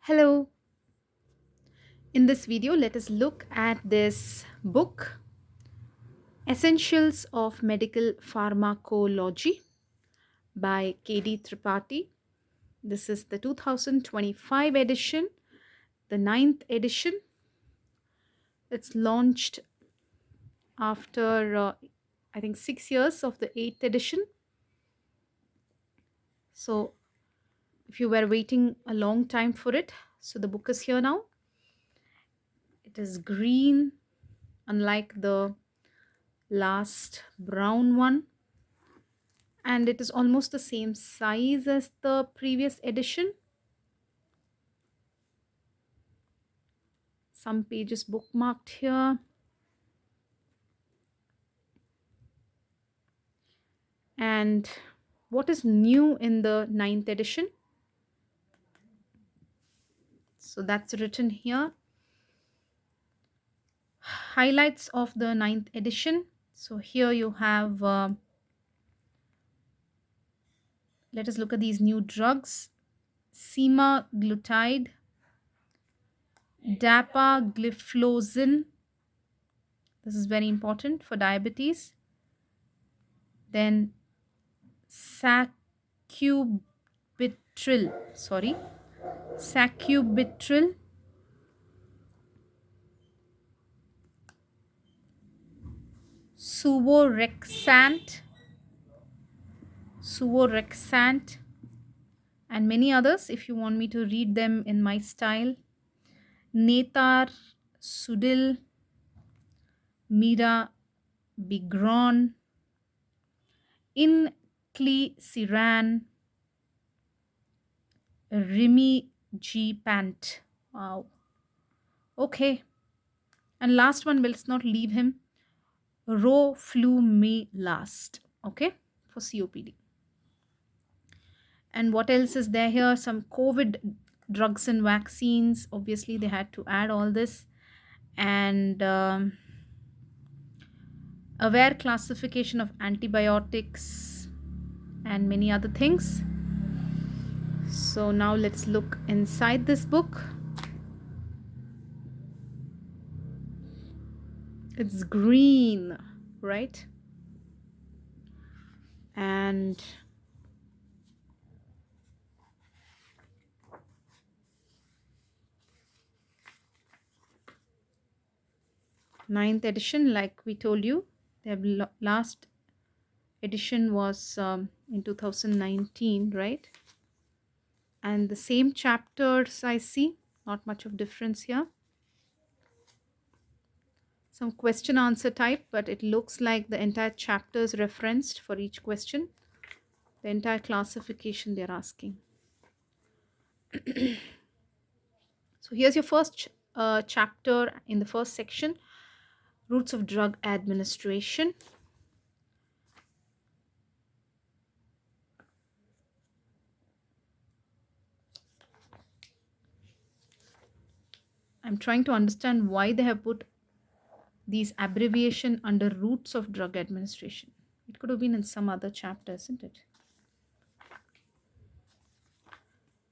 Hello. In this video, let us look at this book, Essentials of Medical Pharmacology by KD Tripathi. This is the 2025 edition, the ninth edition. It's launched after, I think, 6 years of the eighth edition. So, if you were waiting a long time for it, so the book is here now. It is green, unlike the last brown one, and it is almost the same size as the previous edition. Some pages bookmarked here. And what is new in the ninth edition? So that's written here. Highlights of the ninth edition. So here you have, let us look at these new drugs. Semaglutide, dapagliflozin. This is very important for diabetes. Then sacubitril, sacubitril, suvorexant, and many others if you want me to read them in my style. Netar, Sudil, Mira, Bigron, Inclisiran, Rimi G. Pant. Wow. Okay. And last one, let's not leave him. Roflumilast. Okay. For COPD. And what else is there here? Some COVID drugs and vaccines. Obviously, they had to add all this. And aware classification of antibiotics and many other things. So now let's look inside this book. It's green, right? And ninth edition, like we told you, their last edition was in 2019, right? And the same chapters I see, not much of difference here. Some question answer type, but it looks like the entire chapter is referenced for each question. The entire classification they're asking. So here's your first chapter in the first section, routes of drug administration. I'm trying to understand why they have put these abbreviation under routes of drug administration. It could have been in some other chapter, isn't it?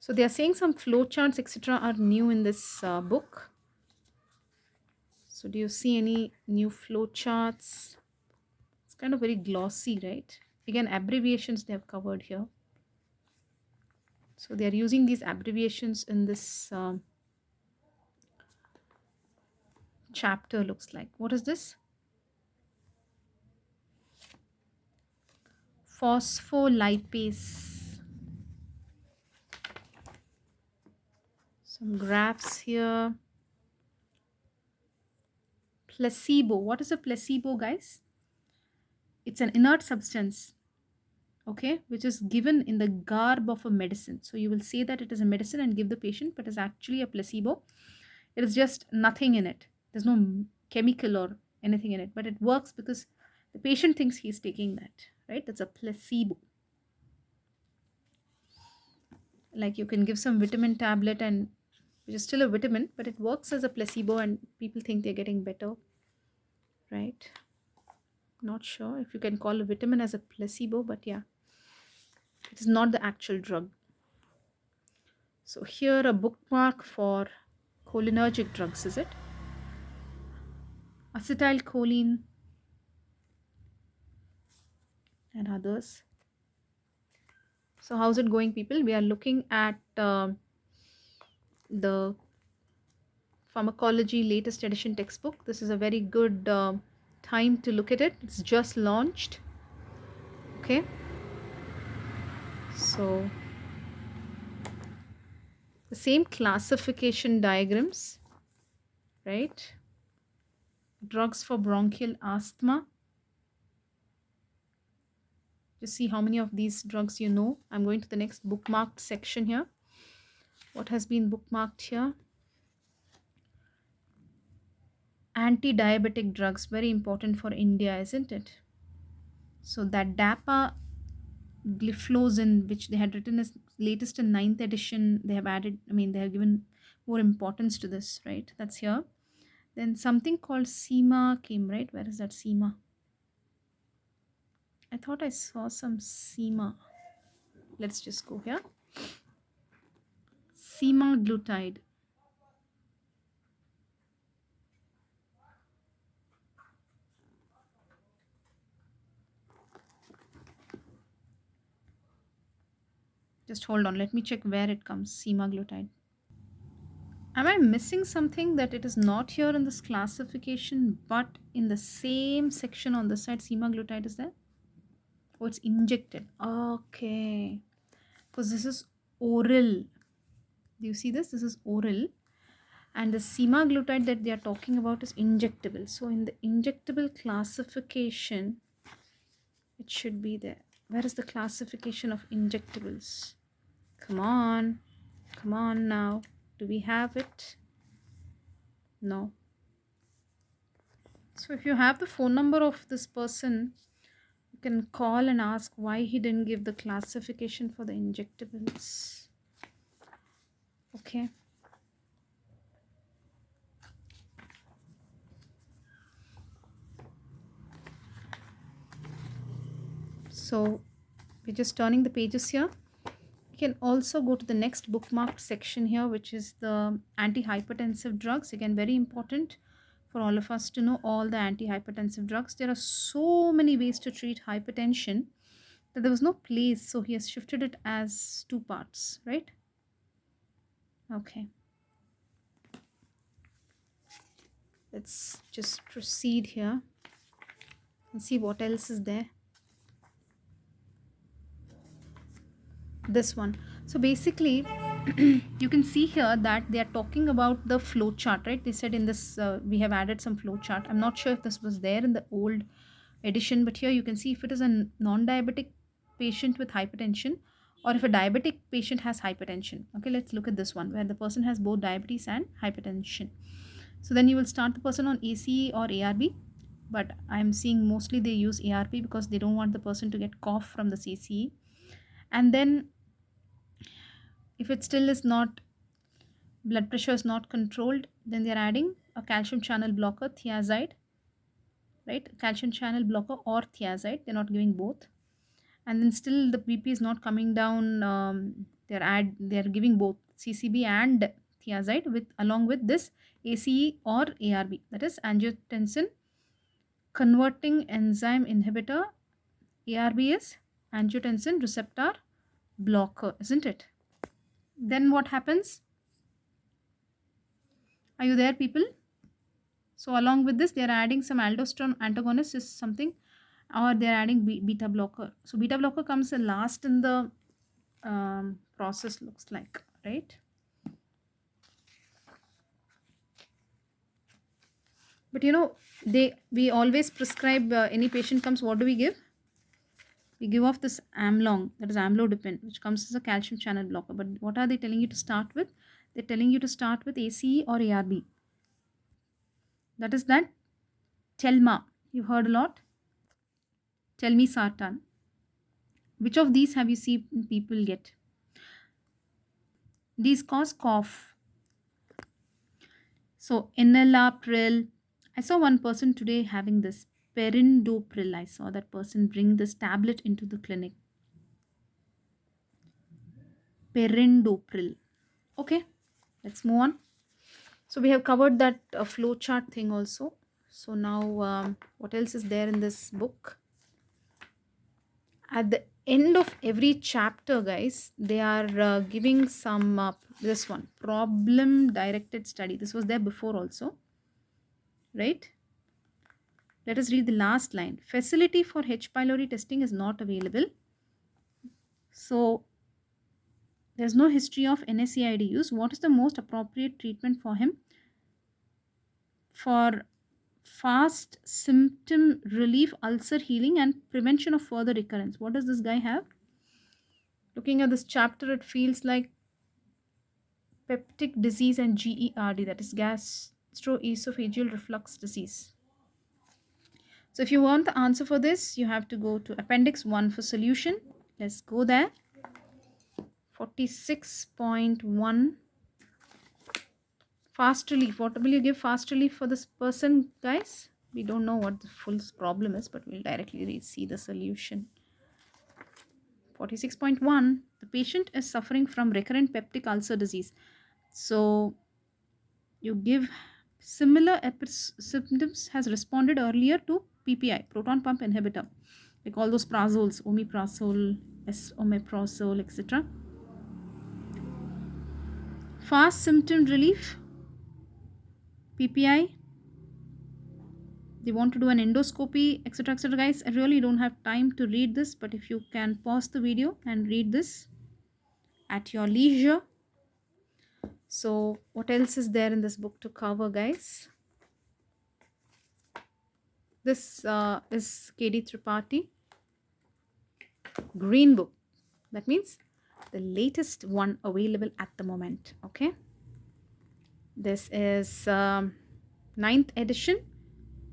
So they are saying some flowcharts, etc., are new in this book. So do you see any new flowcharts? It's kind of very glossy, right? Again, abbreviations they have covered here. So they are using these abbreviations in this chapter, looks like. What is this? Phospholipase. Some graphs here. Placebo. What is a placebo, guys? It's an inert substance, okay, which is given in the garb of a medicine. So you will say that it is a medicine and give the patient, but it's actually a placebo. It is just nothing in it. There's no chemical or anything in it, but it works because the patient thinks he's taking that, right? That's a placebo. Like you can give some vitamin tablet and which is still a vitamin, but it works as a placebo and people think they're getting better, right? Not sure if you can call a vitamin as a placebo, but yeah, it is not the actual drug. So here a bookmark for cholinergic drugs, is it? Acetylcholine and others. So how's it going, people? We are looking at the Pharmacology latest edition textbook. This is a very good time to look at it. It's just launched. Okay. So the same classification diagrams, right? Drugs for bronchial asthma. Just see how many of these drugs you know. I'm going to the next bookmarked section here. What has been bookmarked here? Anti-diabetic drugs, very important for India, isn't it? So that DAPA gliflozin, which they had written as latest in ninth edition, they have added, I mean, they have given more importance to this, right? That's here. Then something called SEMA came, right? Where is that SEMA? I thought I saw some SEMA. Let's just go here. Semaglutide. Just hold on. Let me check where it comes. Semaglutide. Am I missing something that it is not here in this classification, but in the same section on the side, semaglutide is there? Oh, it's injected. Okay. Because this is oral. Do you see this? This is oral. And the semaglutide that they are talking about is injectable. So in the injectable classification, it should be there. Where is the classification of injectables? Come on. Come on now. Do we have it? No. So if you have the phone number of this person, you can call and ask why he didn't give the classification for the injectables. Okay. So we're just turning the pages here. You can also go to the next bookmarked section here, which is the antihypertensive drugs. Again, very important for all of us to know all the antihypertensive drugs. There are so many ways to treat hypertension that there was no place, so he has shifted it as two parts, right? Okay. Let's just proceed here and see what else is there. This one. So basically, you can see here that they are talking about the flow chart, right? They said in this, we have added some flow chart. I'm not sure if this was there in the old edition, but here you can see if it is a non-diabetic patient with hypertension or if a diabetic patient has hypertension. Okay, let's look at this one where the person has both diabetes and hypertension. So then you will start the person on ACE or ARB, but I'm seeing mostly they use ARB because they don't want the person to get cough from the ACE. And then if it still is not, blood pressure is not controlled, then they're adding a calcium channel blocker, thiazide, right? Calcium channel blocker or thiazide, they're not giving both. And then still the BP is not coming down, they're giving both CCB and thiazide with along with this ACE or ARB, that is angiotensin converting enzyme inhibitor. ARB is angiotensin receptor blocker, isn't it? Then what happens? Are you there, people? So along with this, they are adding some aldosterone antagonist is something, or they are adding beta blocker. So beta blocker comes last in the process, looks like, right? But you know, we always prescribe any patient comes. What do we give? We give off this amlong, that is amlodipine, which comes as a calcium channel blocker. But what are they telling you to start with? They're telling you to start with ACE or ARB. That is that Telma. You heard a lot. Tell me Sartan. Which of these have you seen people get? These cause cough. So enalapril. I saw one person today having this perindopril. I saw that person bring this tablet into the clinic. Perindopril. Okay, let's move on. So we have covered that flow chart thing also. So now what else is there in this book? At the end of every chapter, guys, they are giving some this one problem directed study. This was there before also, right? Let us read the last line. Facility for H. pylori testing is not available. So there's no history of NSAID use. What is the most appropriate treatment for him for fast symptom relief, ulcer healing, and prevention of further recurrence? What does this guy have? Looking at this chapter, it feels like peptic disease and GERD, that is gastroesophageal reflux disease. So if you want the answer for this, you have to go to Appendix 1 for solution. Let's go there. 46.1 fast relief. What will you give fast relief for this person, guys? We don't know what the full problem is, but we'll directly see the solution. 46.1, the patient is suffering from recurrent peptic ulcer disease. So you give similar symptoms, has responded earlier to PPI, proton pump inhibitor, like all those prazoles, omeprazole, esomeprazole, etc. Fast symptom relief, PPI. They want to do an endoscopy, etc., etc. Guys, I really don't have time to read this, but if you can pause the video and read this at your leisure. So what else is there in this book to cover, guys? This is KD Tripathi Green Book. That means the latest one available at the moment. Okay, this is 9th edition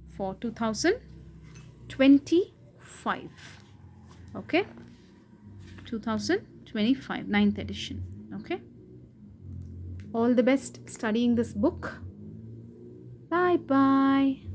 for 2025. Okay, 2025 9th edition. Okay, all the best studying this book. Bye bye.